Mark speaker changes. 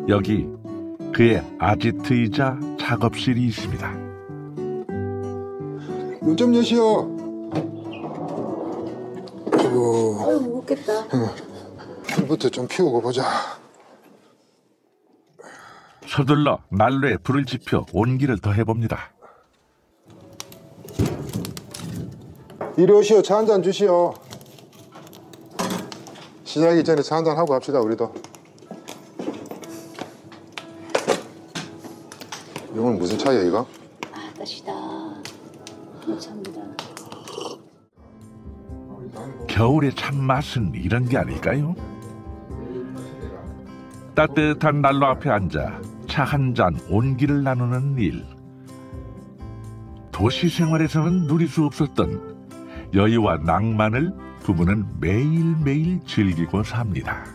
Speaker 1: 여기 그의 아지트이자 작업실이 있습니다.
Speaker 2: 문 좀 여시오. 아이고.
Speaker 3: 아유, 무겁겠다.
Speaker 2: 불부터 좀 피우고 보자.
Speaker 1: 서둘러 난로에 불을 지펴 온기를 더해봅니다.
Speaker 2: 이리 오시오. 차 한잔 주시오. 시작하기 전에 차 한잔 하고 합시다, 우리도. 이건 무슨 차야, 이거?
Speaker 3: 아, 따시다. 감사합니다.
Speaker 1: 겨울의 참맛은 이런 게 아닐까요? 따뜻한 난로 앞에 앉아 차 한 잔 온기를 나누는 일. 도시 생활에서는 누릴 수 없었던 여유와 낭만을 부부는 매일매일 즐기고 삽니다.